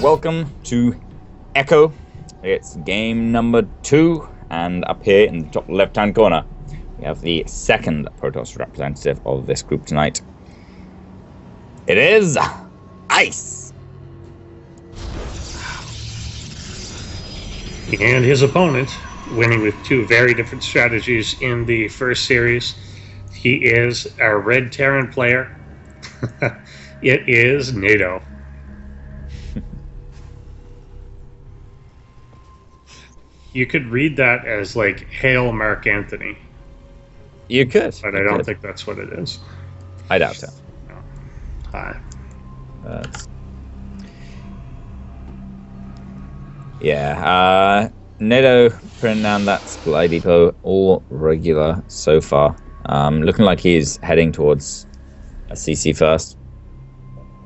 welcome to Echo. It's game number 2, and up here in the top left-hand corner, we have the second Protoss representative of this group tonight. It is AeiS. And his opponent, winning with 2 very different strategies in the first series. He is our Red Terran player. It is Nado. You could read that as like, Hail Mark Anthony. You could. But I don't think that's what it is. I doubt it. No. Hi. Yeah, Nado putting down that supply depot, all regular so far. Looking like he's heading towards a CC first.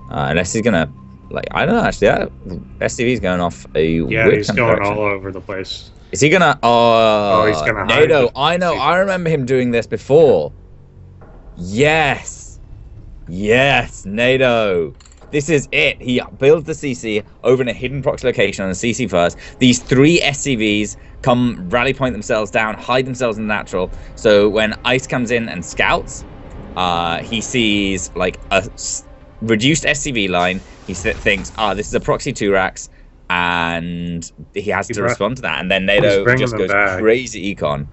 Unless he's gonna, like, I don't know, actually, that SCV's going off a Yeah, weird he's kind of going direction. all over the place. Is he gonna, he's gonna Nado, hide. I know, I remember him doing this before. Yes, Nado. This is it. He builds the CC over in a hidden proxy location on the CC first. These 3 SCVs come rally point themselves down, hide themselves in the natural. So when AeiS comes in and scouts, he sees like a reduced SCV line. He thinks, this is a proxy 2 racks, and he has to respond to that. And then Nado just goes crazy econ.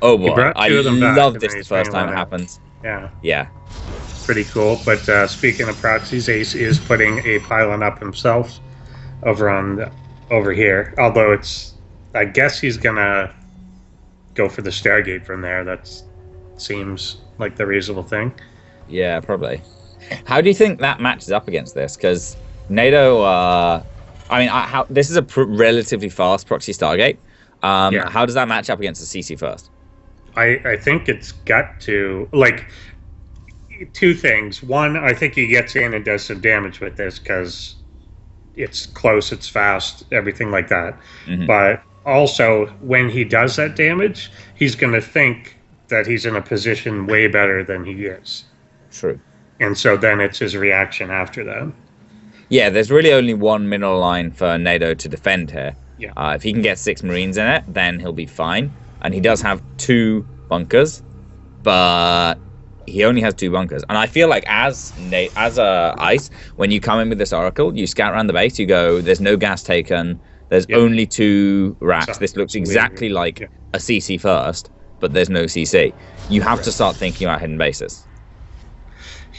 Oh boy, I love this the first time it happens. Yeah. Pretty cool. But speaking of proxies, AeiS is putting a pylon up himself over here. Although I guess he's gonna go for the Stargate from there. That seems like the reasonable thing. Yeah, probably. How do you think that matches up against this? Because Nado, this is a relatively fast proxy Stargate. How does that match up against the CC first? I think it's got to, like, 2 things. One, I think he gets in and does some damage with this because it's close, it's fast, everything like that. Mm-hmm. But also, when he does that damage, he's going to think that he's in a position way better than he is. True. And so then it's his reaction after that. Yeah, there's really only one mineral line for Nado to defend here. Yeah. If he can get 6 Marines in it, then he'll be fine. And he does have 2 bunkers, but he only has 2 bunkers. And I feel like as AeiS, when you come in with this Oracle, you scout around the base, you go, there's no gas taken, there's only 2 racks. This looks exactly like a CC first, but there's no CC. You have to start thinking about hidden bases.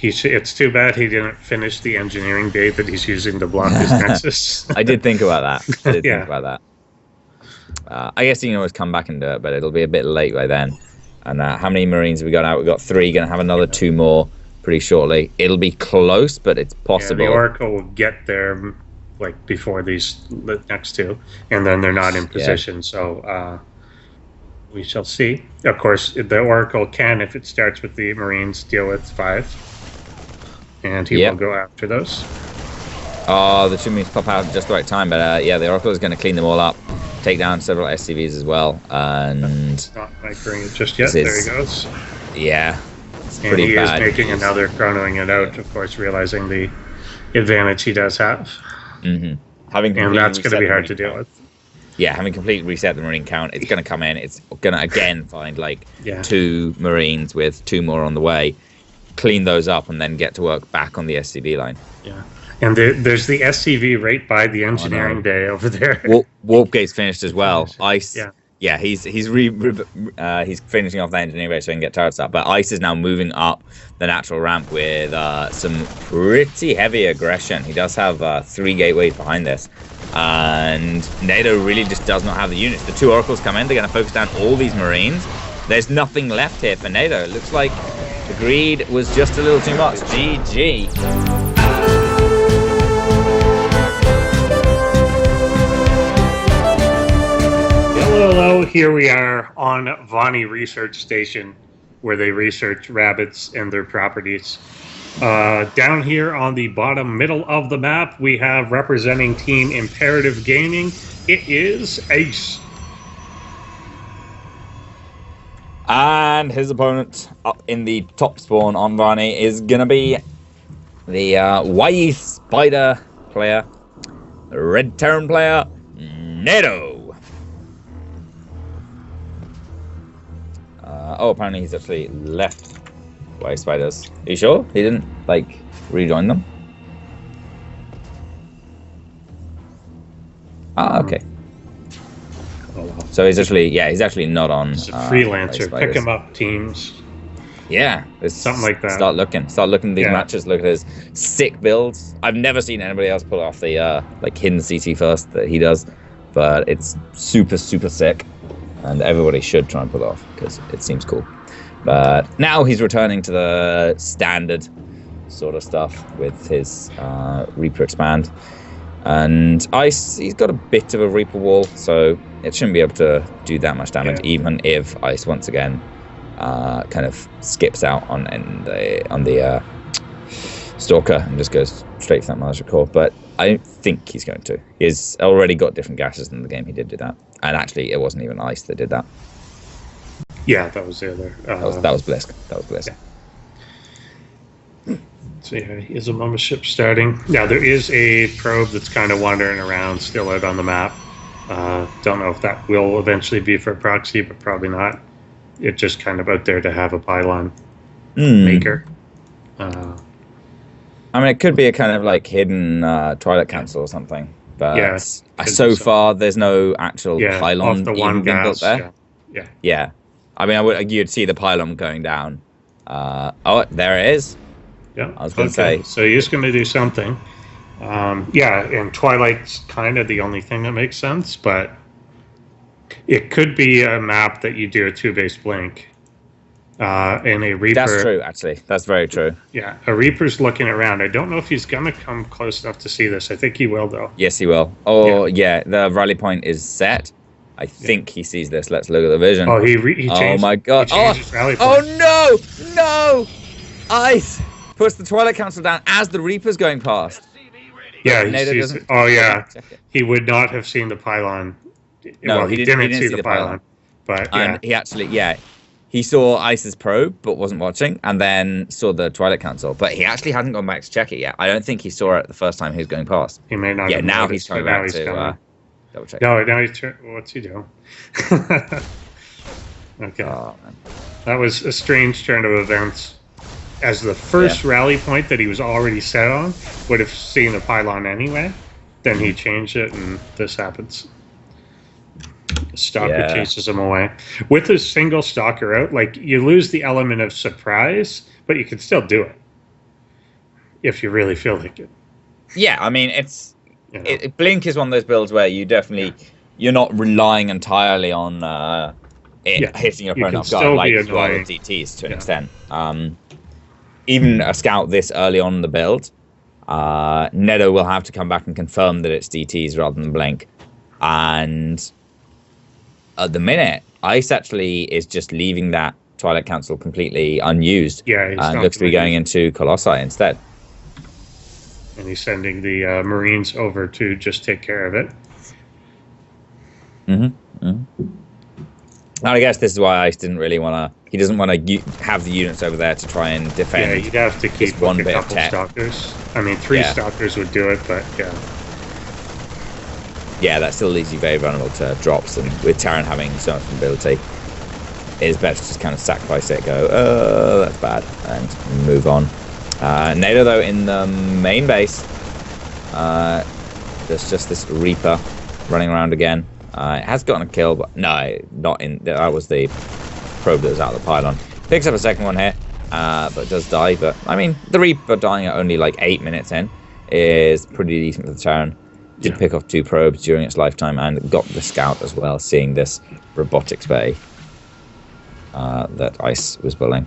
It's too bad he didn't finish the engineering bay that he's using to block his nexus. I did think about that. I guess he can always come back and do it, but it'll be a bit late by then. And how many Marines have we got out? We've got 3, going to have another 2 more pretty shortly. It'll be close, but it's possible. Yeah, the Oracle will get there like before these next 2, and then they're not in position. So we shall see. Of course, the Oracle can, if it starts with the Marines, deal with 5. And he will go after those. Oh, the 2 Marines pop out at just the right time. But the Oracle is going to clean them all up. Take down several SCVs as well. And not microing it just yet. There he goes. Yeah. It's and pretty he bad. Is making another chronoing it out, of course, realizing the advantage he does have. Mm-hmm. And that's going to be hard to deal with. Yeah, having completely reset the Marine count, it's going to come in. It's going to, again, find like 2 Marines with 2 more on the way. Clean those up and then get to work back on the SCV line. Yeah. And there's the SCV right by the engineering bay over there. Warp gate's finished as well. AeiS, he's finishing off the engineering bay so he can get turrets up. But AeiS is now moving up the natural ramp with some pretty heavy aggression. He does have 3 gateways behind this. And Nado really just does not have the units. The 2 Oracles come in, they're going to focus down all these Marines. There's nothing left here for Nado. It looks like the greed was just a little too much. GG. Hello, here we are on Vani Research Station, where they research rabbits and their properties. Down here on the bottom middle of the map, we have representing Team Imperative Gaming. It is AeiS. And his opponent up in the top spawn on Vani is going to be the Wai Spider player. red Terran player, Nado. Oh, apparently he's actually left White Spiders. Are you sure? He didn't, like, rejoin them? Ah, okay. So he's actually not on. He's a freelancer. Pick him up, teams. Yeah, something like that. Start looking at these matches. Look at his sick builds. I've never seen anybody else pull off the like hidden CC first that he does, but it's super sick, and everybody should try and pull it off because it seems cool. But now he's returning to the standard sort of stuff with his Reaper expand. And Ice, he's got a bit of a Reaper wall, so it shouldn't be able to do that much damage, even if Ice once again kind of skips out on the Stalker and just goes straight for that Magic Core. But I don't think he's going to. He's already got different gases in the game. He did do that, and actually, it wasn't even Ice that did that. Yeah, that was the other. That was Blisk. Yeah. So yeah, is a mothership starting. Now there is a probe that's kind of wandering around, still out on the map. Don't know if that will eventually be for proxy, but probably not. It's just kind of out there to have a pylon maker. I mean, it could be a kind of like hidden Twilight Council or something. But yeah, so far, there's no actual pylon off the even being built there. Yeah. I mean, you'd see the pylon going down. Oh, there it is. Yeah, I was going to say. So he's going to do something. And Twilight's kind of the only thing that makes sense, but it could be a map that you do a 2-base blink. And a Reaper. That's true, actually. That's very true. Yeah, a Reaper's looking around. I don't know if he's going to come close enough to see this. I think he will, though. Yes, he will. Oh, yeah, the rally point is set. I think he sees this. Let's look at the vision. Oh, he changed. Oh, my God. His rally point. Oh, no! Ice puts the Twilight Council down as the Reaper's going past. Yeah, he would not have seen the pylon. No, well, he didn't see the pylon. But and he actually, he saw Ice's probe, but wasn't watching, and then saw the Twilight Council. But he actually hadn't gone back to check it yet. I don't think he saw it the first time he was going past. He may not. Yeah, have now noticed, he's coming back to double check. No, now he's what's he doing? Okay, that was a strange turn of events. As the first rally point that he was already set on would have seen the pylon anyway, then he changed it, and this happens. The Stalker chases him away. With a single Stalker out, like, you lose the element of surprise, but you can still do it if you really feel like it. Yeah, I mean, Blink is one of those builds where you definitely you're not relying entirely on hitting your opponent off guard like you are with DTs to an extent. Even a scout this early on in the build, Nado will have to come back and confirm that it's DTs rather than Blink. And at the minute, Ice actually is just leaving that Twilight Council completely unused. Yeah, and looks to be going into Colossi instead. And he's sending the Marines over to just take care of it. And I guess this is why Ice didn't really want to. He doesn't want to have the units over there to try and defend. Yeah, you'd have to keep one a bit couple of tech. Stalkers. I mean, 3 Stalkers would do it, but yeah, that still leaves you very vulnerable to drops, and with Terran having so much mobility, it is better to just kind of sacrifice it, go, that's bad, and move on. Nado, though, in the main base, there's just this Reaper running around again. It has gotten a kill, but no, not in. That was the probe that was out of the pylon. Picks up a second one here, but does die. But I mean, the Reaper dying at only like 8 minutes in is pretty decent for the Terran. Did pick off 2 probes during its lifetime and got the scout as well, seeing this robotics bay that Ice was building.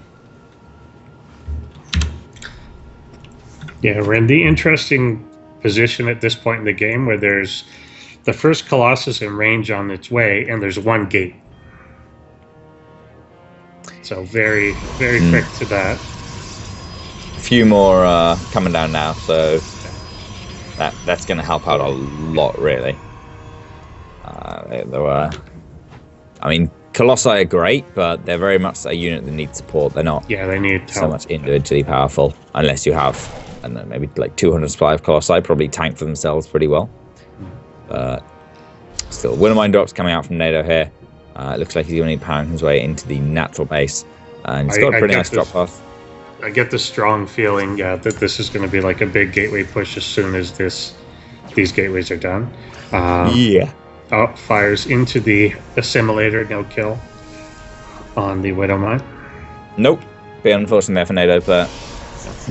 Yeah, we're in the interesting position at this point in the game where there's the first Colossus in range on its way, and there's 1 gate. So very, very quick to that. A few more coming down now, so that's going to help out a lot, really. I mean, Colossi are great, but they're very much a unit that needs support. They're not they need so much individually powerful, unless you have, I don't know, maybe like 200 supply of Colossi, probably tank for themselves pretty well. But still, Wintermine drops coming out from Nado here. It looks like he's going to be powering his way into the natural base. And he's got a pretty nice drop path. I get the strong feeling, that this is going to be like a big gateway push as soon as these gateways are done. Yeah. Oh, fires into the assimilator, no kill on the Widowmine. Nope. Bit unfortunate there for Nado, but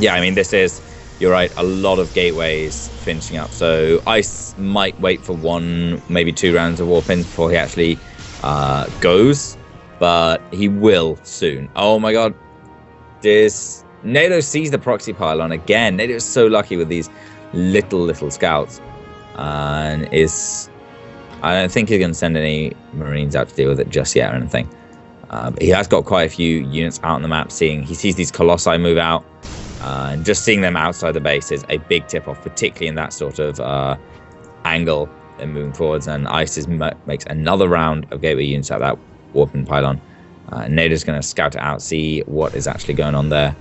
yeah, I mean, this is, you're right, a lot of gateways finishing up. So AeiS might wait for 1, maybe 2 rounds of Warpins before he actually goes, but he will soon. Oh my god. Nado sees the proxy pylon again. Nado is so lucky with these little scouts. And I don't think he's going to send any Marines out to deal with it just yet or anything. But he has got quite a few units out on the map. He sees these Colossi move out. And just seeing them outside the base is a big tip-off, particularly in that sort of angle they're moving forwards. And AeiS makes another round of gateway units out of that warping pylon. Nado's going to scout it out, see what is actually going on there.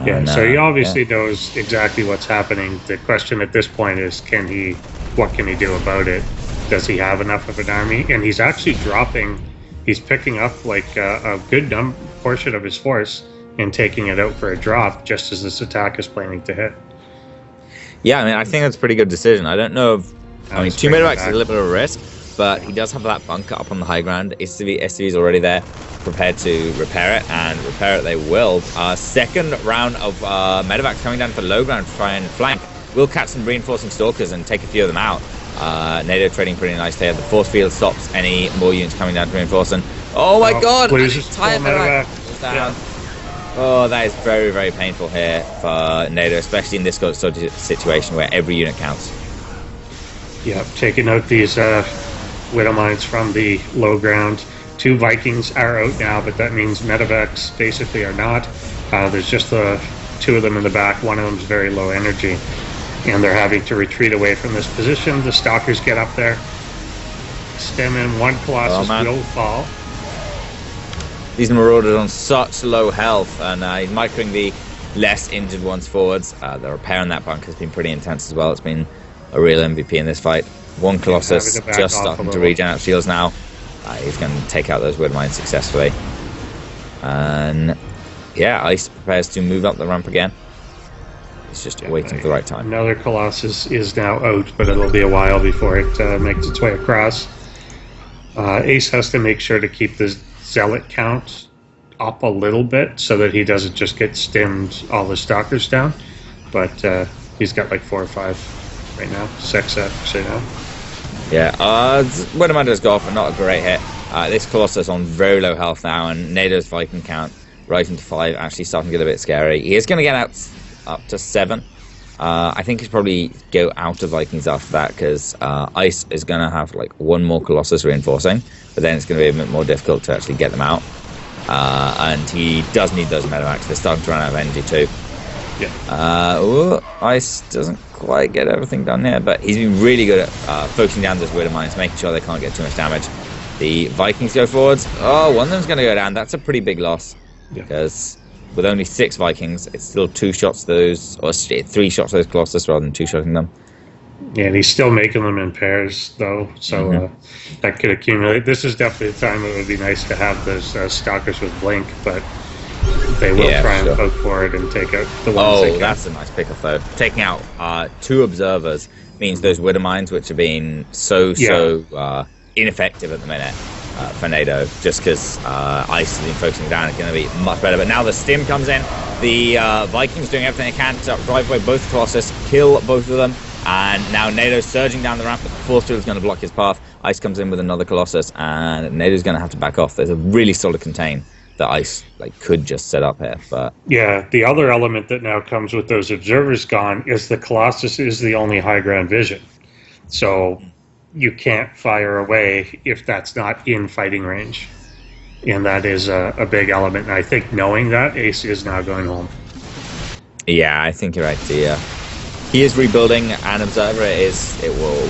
Yeah, so he obviously knows exactly what's happening. The question at this point is, what can he do about it? Does he have enough of an army? And he's actually he's picking up like a good portion of his force and taking it out for a drop just as this attack is planning to hit. Yeah, I mean, I think that's a pretty good decision. I don't know if, I mean, 2 medevacs is a little bit of a risk, but he does have that bunker up on the high ground. SCV is already there, prepared to repair it, and repair it they will. Second round of medevacs coming down for low ground to try and flank. Will catch some reinforcing stalkers and take a few of them out. Nado trading pretty nice there. The force field stops any more units coming down to reinforce. And oh my god! Entire medevac down. Oh, that is very, very painful here for Nado, especially in this sort of situation where every unit counts. Yeah, taking out these Widow Mines from the low ground. 2 Vikings are out now, but that means medevacs basically are not. There's just the 2 of them in the back. One of them is very low energy, and they're having to retreat away from this position. The Stalkers get up there. Stem in 1 Colossus will fall. These Marauders on such low health, and he's microing the less injured ones forwards. The repair on that bunker has been pretty intense as well. It's been a real MVP in this fight. 1 Colossus just starting to regen out shields now. He's going to take out those wood mines successfully. And yeah, AeiS prepares to move up the ramp again. It's just waiting for the right time. Another Colossus is now out, but it'll be a while before it makes its way across. AeiS has to make sure to keep the Zealot count up a little bit so that he doesn't just get stemmed all the Stalkers down. But he's got like 4 or 5 right now. 6 actually now. Yeah, Wintermine does go off, but not a great hit. This Colossus on very low health now, and Nado's Viking count rising to 5, actually starting to get a bit scary. He is going to get out up to 7. I think he's probably go out of Vikings after that, because AeiS is going to have like 1 more Colossus reinforcing, but then it's going to be a bit more difficult to actually get them out. And he does need those medevacs. They're starting to run out of energy too. Yeah. AeiS doesn't quite get everything done here, but he's been really good at focusing down those Widow Mines, making sure they can't get too much damage. The Vikings go forwards. Oh, one of them's going to go down. That's a pretty big loss, because with only 6 Vikings, it's still 2 shots to those, or 3 shots to those Colossus rather than 2-shotting them. Yeah, and he's still making them in pairs, though, so that could accumulate. This is definitely a time it would be nice to have those Stalkers with Blink, but they will try and poke for it and take out the ones they can. That's a nice pick-off, though. Taking out 2 observers means those Widow Mines, which have been so ineffective at the minute for Nado, just because AeiS has been focusing down, it's going to be much better. But now the Stim comes in. The Vikings doing everything they can to drive away both Colossus, kill both of them. And now Nado's surging down the ramp, but the force field is going to block his path. AeiS comes in with another Colossus, and Nado's going to have to back off. There's a really solid contain that AeiS could just set up here. But yeah, the other element that now comes with those observers gone is the Colossus is the only high ground vision. So you can't fire away if that's not in fighting range. And that is a big element. And I think knowing that, AeiS is now going home. Yeah, I think you're right. He is rebuilding an observer.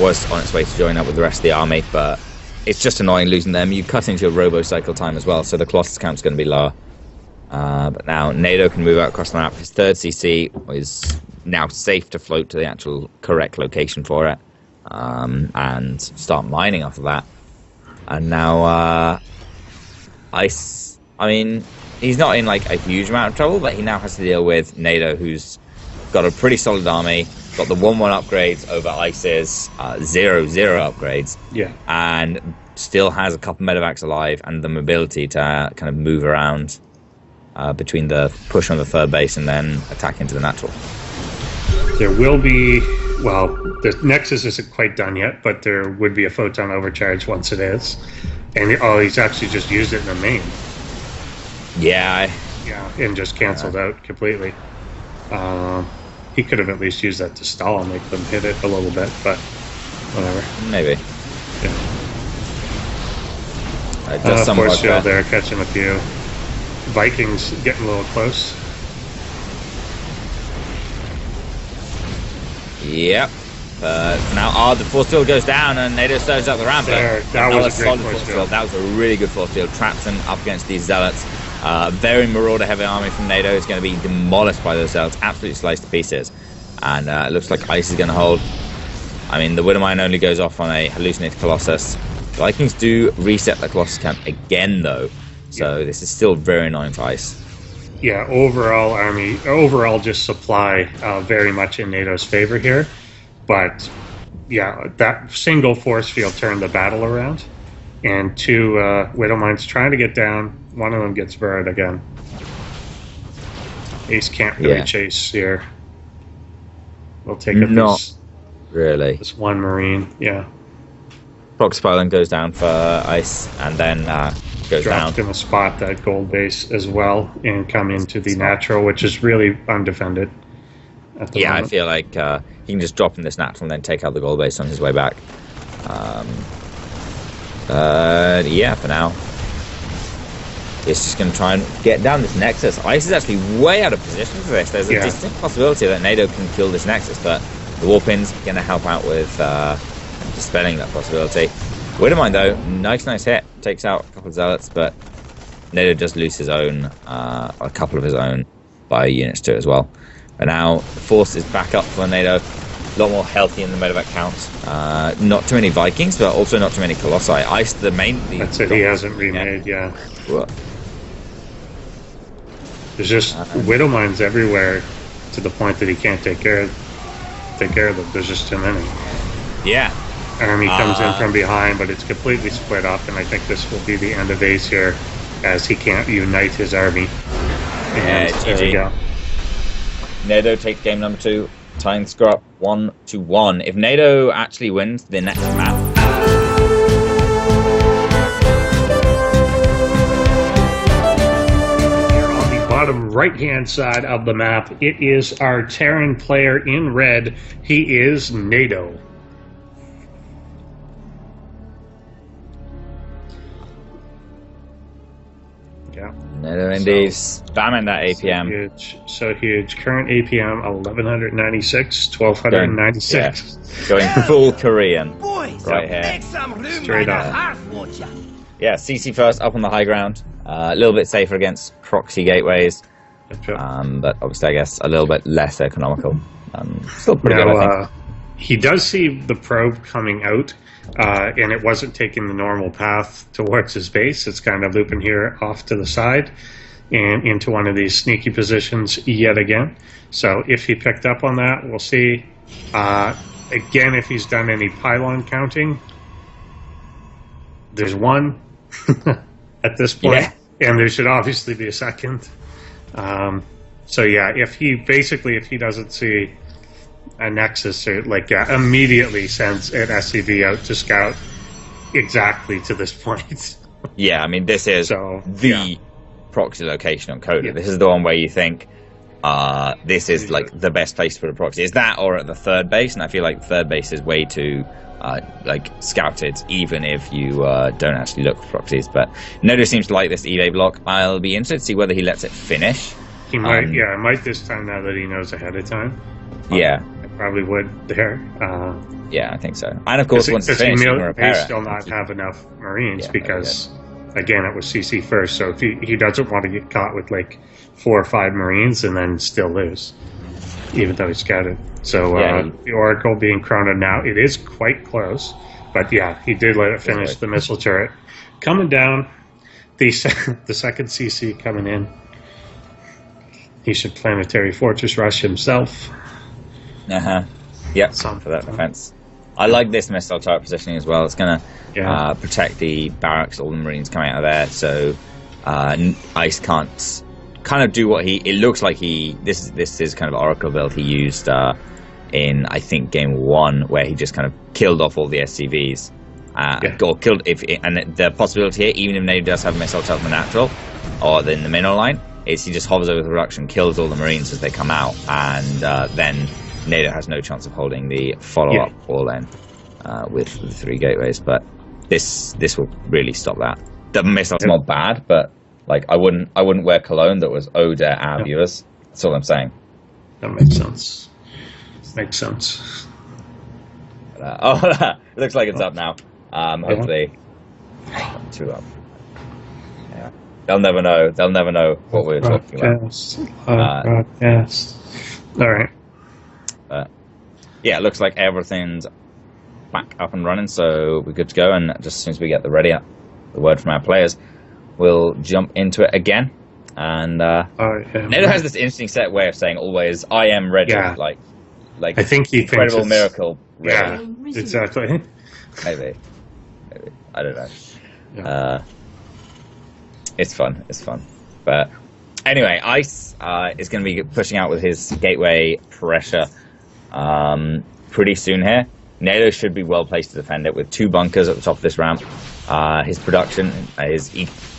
Was on its way to join up with the rest of the army, but it's just annoying losing them. You cut into your robo cycle time as well, so the Colossus count's going to be lower. But now Nado can move out across the map. His 3rd CC is now safe to float to the actual correct location for it. and start mining off of that. And now AeiS, I mean, he's not in like a huge amount of trouble, but he now has to deal with Nado, who's got a pretty solid army, got the 1-1 upgrades over AeiS's 0-0 upgrades, and still has a couple medevacs alive and the mobility to kind of move around between the push on the third base and then attack into the natural. There will be, well, the Nexus isn't quite done yet, but there would be a photon overcharge once it is. And he's actually just used it in the main. Yeah. And just canceled out completely. He could have at least used that to stall and make them hit it a little bit, but whatever. Maybe. Yeah. Just some force shield there, catching a few. Vikings getting a little close. Yep. Now the force field goes down and Nado surges up the ramp. That was a great force field. That was a really good force field. Traps him up against these zealots. Very marauder heavy army from Nado is going to be demolished by those zealots, absolutely sliced to pieces. And it looks like AeiS is going to hold. I mean, the Widowmine only goes off on a hallucinated Colossus. Vikings do reset the Colossus camp again, though. So this is still very annoying for AeiS. Yeah, overall just supply very much in Nado's favor here. But yeah, that single force field turned the battle around. And 2 Widowmines trying to get down. One of them gets burned again. AeiS can't really chase here. We'll take it. Not really. This 1 Marine, yeah. Proxy Pylon goes down for AeiS, and then goes down. Going to spot that gold base as well and come into the natural, which is really undefended at the moment. I feel like he can just drop in this natural and then take out the gold base on his way back. For now. It's just going to try and get down this Nexus. AeiS is actually way out of position for this. There's a distinct possibility that Nado can kill this Nexus, but the Warpin's going to help out with dispelling that possibility. Widowmine, though, nice hit. Takes out a couple of zealots, but Nado does lose his own, a couple of his own bio units too as well. But now the force is back up for Nado. A lot more healthy in the medevac count. Not too many Vikings, but also not too many Colossi. AeiS, the main... That's it, he hasn't remade, What? There's just Widowmines everywhere to the point that he can't take care of them. There's just too many. Yeah. Army comes in from behind, but it's completely split up, and I think this will be the end of AeiS here, as he can't unite his army. And there we go. Nado takes game number 2, tying the score up 1-1. If Nado actually wins the next map, bottom right-hand side of the map, it is our Terran player in red. He is Nado. Yeah. Nado indeed, spamming that APM. So huge. Current APM 1196, 1296. Going full Korean. Boys, right here. make some room Straight on up. the hearth, won't ya? Yeah, CC first up on the high ground. A little bit safer against proxy gateways, but obviously I guess a little bit less economical. Still pretty good, I think. He does see the probe coming out, and it wasn't taking the normal path towards his base. It's kind of looping here off to the side and into one of these sneaky positions yet again. So if he picked up on that, we'll see. Again, if he's done any pylon counting, there's 1 at this point, and there should obviously be a second. So yeah, if he doesn't see a Nexus, or immediately sends an SCV out to scout exactly to this point. Yeah, I mean, this is the proxy location on Coda. This is the one where you think this is like the best place to put a proxy. Is that or at the third base? And I feel like the third base is way too scouted, even if you don't actually look for proxies. But Nado seems to like this eBay block. I'll be interested to see whether he lets it finish. He might, might this time, now that he knows ahead of time. Yeah. I probably would there. Yeah, I think so. And of course, once it's finished, you can repair it. Still not have enough Marines because, again, it was CC first. So if he doesn't want to get caught with 4 or 5 Marines and then still lose. even though he scouted. So Yeah, the Oracle being chronoed now, it is quite close. But yeah, he did let it finish the missile turret. Coming down, the second CC coming in. He should planetary fortress rush himself. Yep, for that defense. I like this missile turret positioning as well. It's going to protect the barracks, all the Marines coming out of there, so Ice can't kind of do what he. It looks like this is kind of Oracle build he used in, I think, game 1, where he just kind of killed off all the SCVs. Or killed and the possibility here, even if Nado does have missile turret in the natural or in the mineral line, is he just hovers over the production, kills all the Marines as they come out, and then Nado has no chance of holding the follow-up all in with the 3 gateways. But this will really stop that. The missile's not bad, but like I wouldn't wear cologne that was eau de our viewers. That's all I'm saying. That makes sense. Makes sense. It looks like it's up now. Hopefully, too up. Yeah, they'll never know. They'll never know what we're talking about. Yes. All right. Yeah, it looks like everything's back up and running, so we're good to go. And just as soon as we get the word from our players, we'll jump into it again. And Nado has this interesting set way of saying always, "I am ready." Yeah. Like I think he incredible miracle. Ready. Yeah, exactly. Maybe. I don't know. Yeah. It's fun. But anyway, Ice is going to be pushing out with his gateway pressure pretty soon here. Nado should be well placed to defend it with 2 bunkers at the top of this ramp. His production, his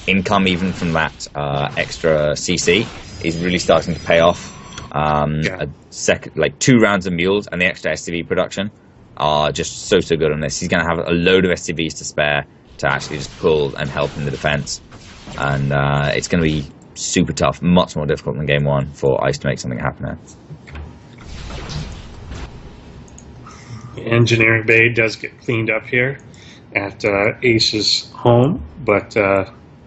income even from that extra CC is really starting to pay off. Like 2 rounds of mules and the extra SCV production are just so good on this. He's going to have a load of SCVs to spare to actually just pull and help in the defense, and it's going to be super tough, much more difficult than game 1 for Ice to make something happen here. The engineering bay does get cleaned up here at AeiS's home, but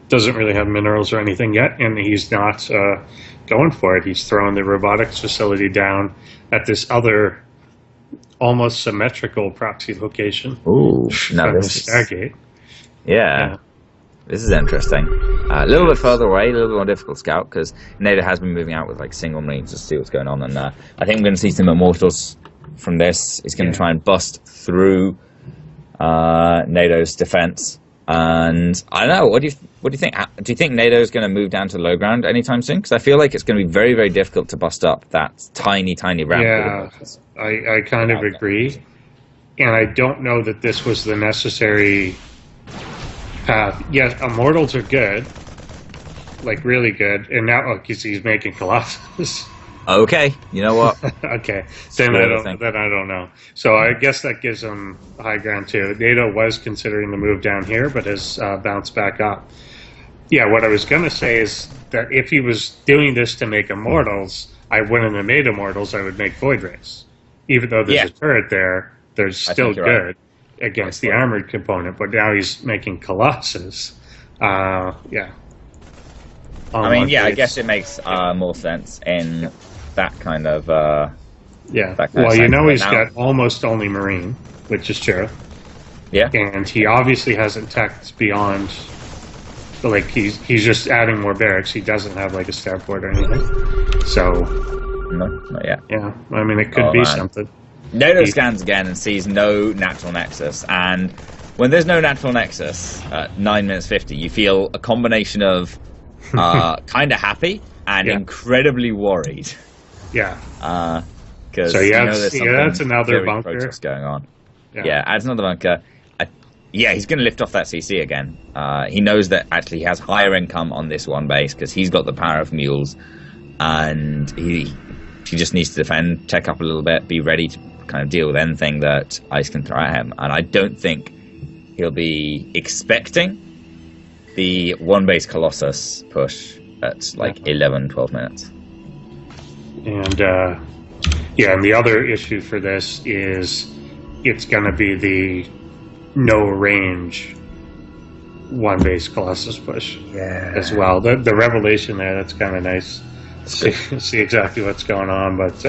doesn't really have minerals or anything yet, and he's not going for it. He's throwing the robotics facility down at this other almost symmetrical proxy location. Ooh, now from the Stargate. Yeah, this is interesting. A little bit further away, a little bit more difficult scout, because Nado has been moving out with like single Marines to see what's going on, and I think we're going to see some Immortals from this. He's going to try and bust through Nado's defense. And I don't know. What do you think? Do you think Nado is going to move down to low ground anytime soon? Because I feel like it's going to be very, very difficult to bust up that tiny ramp. Yeah, I kind of agree, and I don't know that this was the necessary path. Yes, Immortals are good, like really good, and now he's making Colossus. Okay, you know what? Okay, then I don't know. So I guess that gives him high ground too. Nado was considering the move down here, but has bounced back up. Yeah, what I was going to say is that if he was doing this to make Immortals, I wouldn't have made Immortals. I would make Void Rays. Even though there's a turret there, they're still good against the armored component. But now he's making Colossus. I guess it makes more sense in that kind of he's got almost only Marine, which is true. Yeah, and he obviously hasn't teched beyond. Like he's just adding more barracks. He doesn't have like a starport or anything. So no, not yet. Yeah, I mean it could be something. Nado scans again and sees no natural nexus, and when there's no natural nexus at 9 minutes 50, you feel a combination of kind of happy and incredibly worried. Yeah. Because that's another bunker going on. Yeah, adds another bunker. He's going to lift off that CC again. He knows that actually he has higher income on this one base because he's got the power of mules, and he just needs to defend, tech up a little bit, be ready to kind of deal with anything that Ice can throw at him. And I don't think he'll be expecting the one base Colossus push at like 11, 12 minutes. And and the other issue for this is it's going to be the no range one base Colossus push as well. The revelation there, that's kind of nice. See exactly what's going on, but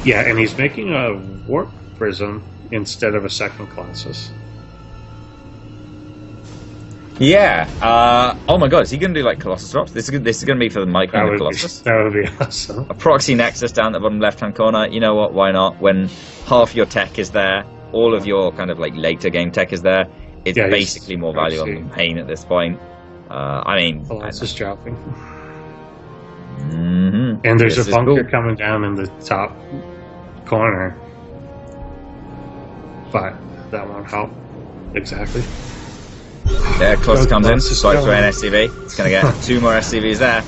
Yeah, and he's making a warp prism instead of a second Colossus. Yeah. Oh my god, is he going to do like Colossus drops? This is going to be for the Micro and the Colossus. That would be awesome. A proxy Nexus down the bottom left-hand corner. You know what? Why not? When half your tech is there, all of your kind of like later game tech is there. It's basically more valuable than Pain at this point. I mean, Colossus dropping. Mm-hmm. And there's a bunker coming down in the top corner, but that won't help exactly. There, Colossus comes in, swipes for an SCV. It's going to get 2 more SCVs there.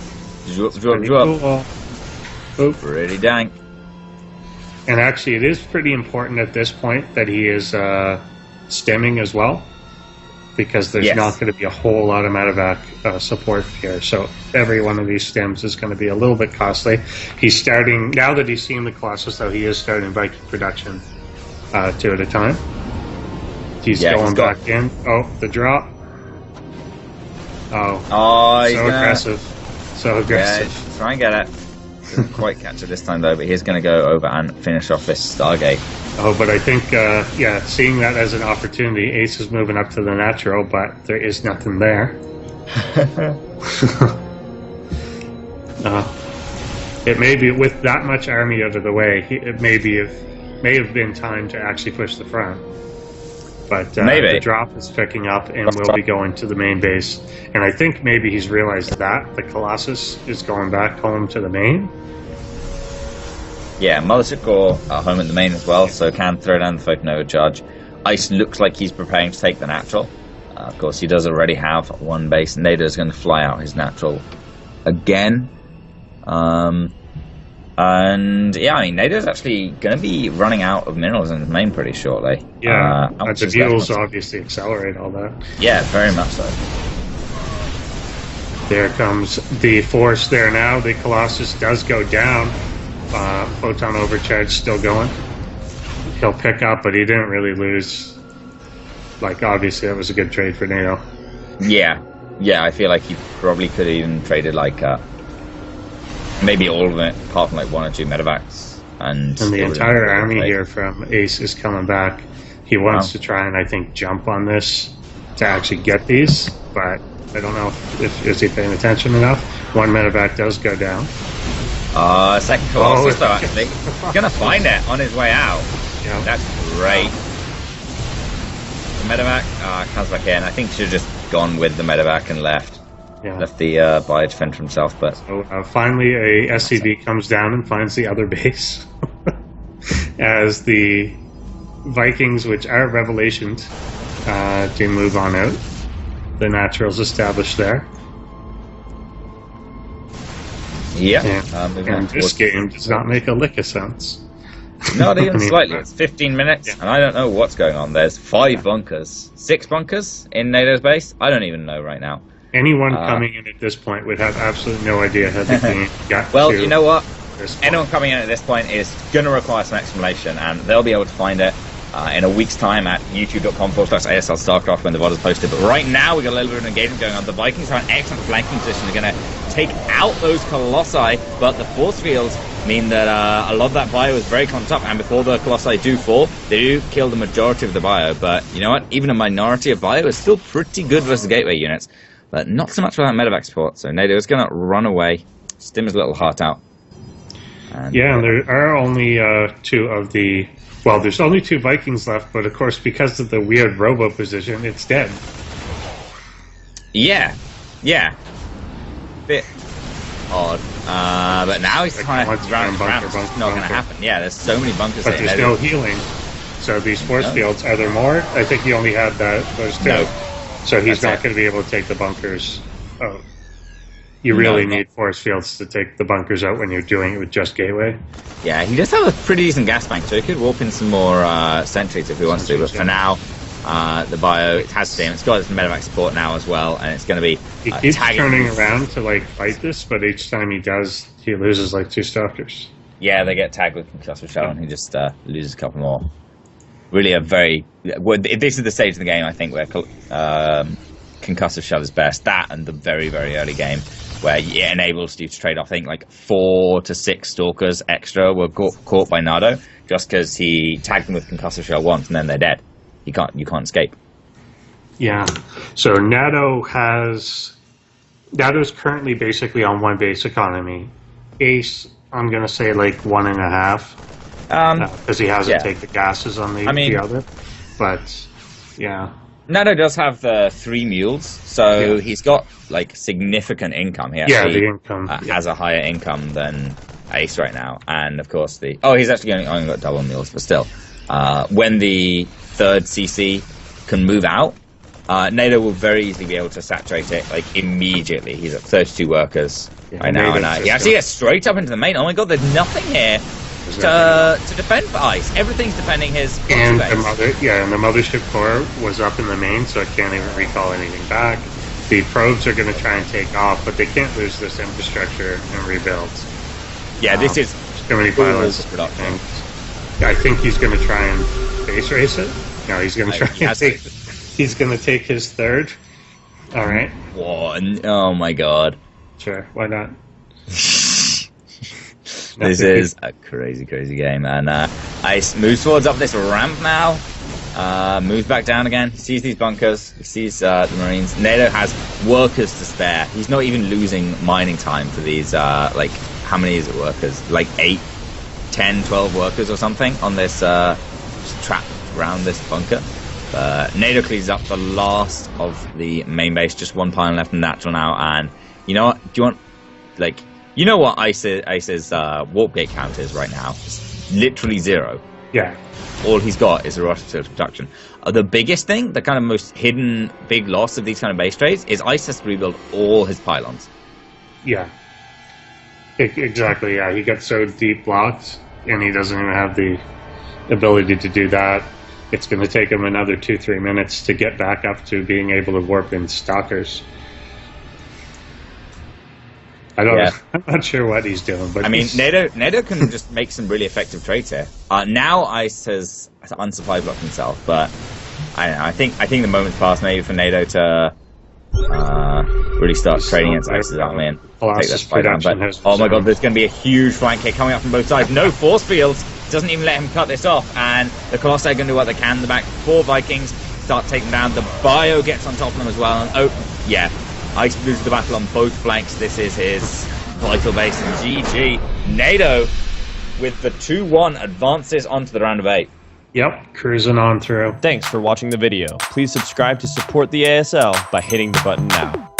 Drop. Cool. Pretty dank. And actually, it is pretty important at this point that he is stemming as well, because there's not going to be a whole lot of medevac support here. So every one of these stems is going to be a little bit costly. He's starting, now that he's seen the Colossus, though, he is starting Viking production 2 at a time. He's going back in. Oh, the drop. Oh, he's so aggressive. So aggressive. Yeah, try and get it. Didn't quite catch it this time, though, but he's going to go over and finish off this Stargate. Oh, but I think, seeing that as an opportunity, AeiS is moving up to the natural, but there is nothing there. It may be, with that much army out of the way, it may have been time to actually push the front. But the drop is picking up and will be going to the main base. And I think maybe he's realized that the Colossus is going back home to the main. Yeah, Mothership Core home at the main as well, so can throw down the Photon Overcharge. AeiS looks like he's preparing to take the natural. Of course, he does already have 1 base. Nado's going to fly out his natural again. And yeah, I mean, Nado's actually going to be running out of minerals in the main pretty shortly. Yeah, the fuels obviously accelerate all that. Yeah, very much so. There comes the force there now. The Colossus does go down. Photon Overcharge still going. He'll pick up, but he didn't really lose. Like, obviously, that was a good trade for Nado. Yeah, I feel like he probably could have even traded like maybe all of it, apart from like 1 or 2 medevacs. And the entire army here from AeiS is coming back. He wants to try and, I think, jump on this to actually get these, but I don't know if is he paying attention enough. 1 medevac does go down. Second Colossus, though, actually. Gonna find it on his way out. Yeah. That's great. The medevac comes back in. I think he should have just gone with the medevac and left. Yeah. Left the buyer to fend for himself, but... So, finally, a SCV comes down and finds the other base. As the Vikings, which are revelations, do move on out. The natural's established there. Yeah. And this game does not make a lick of sense. Not even slightly. It's 15 minutes, and I don't know what's going on. There's 5 bunkers. 6 bunkers in Nado's base? I don't even know right now. Anyone coming in at this point would have absolutely no idea how the game got well, you know what? Anyone coming in at this point is going to require some explanation, and they'll be able to find it in a week's time at youtube.com/ASL StarCraft when the VOD is posted. But right now, we've got a little bit of engagement going on. The Vikings are in excellent flanking position. They're going to take out those Colossi, but the force fields mean that a lot of that bio is very clumped up, and before the Colossi do fall, they do kill the majority of the bio. But you know what? Even a minority of bio is still pretty good versus gateway units. But not so much without medevac support, so Nado is going to run away, stim his little heart out. And there are only 2 of the... Well, there's only 2 Vikings left, but of course, because of the weird robo position, it's dead. Yeah. Bit odd. But now he's trying to round around. It's not going to happen. Yeah, there's so many bunkers but there's no healing. So these force fields, are there more? I think he only had those 2. No. So he's not going to be able to take the bunkers out. You really need force fields to take the bunkers out when you're doing it with just gateway. Yeah, he does have a pretty decent gas bank, so he could warp in some more sentries if he wants to. But for now, the bio, it has steam. It's got its medevac support now as well, and it's going to be he keeps turning around to like fight this, but each time he does, he loses like 2 stalkers. Yeah, they get tagged with concussive shell, and he just loses a couple more. Really a very... Well, this is the stage of the game, I think, where concussive shell is best. That and the very, very early game. where it enables you to trade, I think, like 4 to 6 Stalkers extra were caught by Nado, just because he tagged them with Concussive Shell once, and then they're dead. You can't escape. Yeah. So Nado's currently basically on 1 base economy. AeiS, I'm going to say like 1.5. Because he hasn't taken the gases on the other. But, yeah. Nado does have the 3 mules, so he's got like significant income. He actually the income has a higher income than AeiS right now. And of course, he's actually only got double mules, but still. When the 3rd CC can move out, Nado will very easily be able to saturate it like immediately. He's at 32 workers right now, and he actually gets straight up into the main. Oh my god, there's nothing here to defend for AeiS. Everything's defending his and base. And the mothership core was up in the main, so it can't even recall anything back. The probes are going to try and take off, but they can't lose this infrastructure and rebuild. Yeah, this is too many pilots. I think he's going to try and base race it. No, he's going to try and take. He's going to take his 3rd. All right. One. Oh my god. Sure, why not? This is a crazy game, and AeiS moves towards up this ramp now. Moves back down again. He sees these bunkers. He sees the Marines. Nado has workers to spare. He's not even losing mining time for these. Like, how many is it workers? Like 8, 10, 12 workers or something on this trap around this bunker. Nado cleans up the last of the main base. Just 1 pylon left in natural now. And you know what? Do you want, like, you know what AeiS's warp gate count is right now? It's literally 0. Yeah. All he's got is a rotor production. The biggest thing, the kind of most hidden big loss of these kind of base trades, is AeiS has to rebuild all his pylons. Yeah. Exactly, yeah. He got so deep blocked, and he doesn't even have the ability to do that. It's going to take him another 2-3 minutes to get back up to being able to warp in stalkers. I don't know. I'm not sure what he's doing, but Nado can just make some really effective trades here. Now AeiS has unsupply blocked himself, but I think the moment's passed maybe for Nado to really start trading against AeiS's army and take that fight down. But oh my god, there's going to be a huge flank hit coming up from both sides. No force fields. Doesn't even let him cut this off, and the Colossi are going to do what they can in the back. 4 Vikings start taking down. The Bio gets on top of them as well, and AeiS loses the battle on both flanks. This is his vital base, and GG. Nado, with the 2-1, advances onto the round of 8. Yep, cruising on through. Thanks for watching the video. Please subscribe to support the ASL by hitting the button now.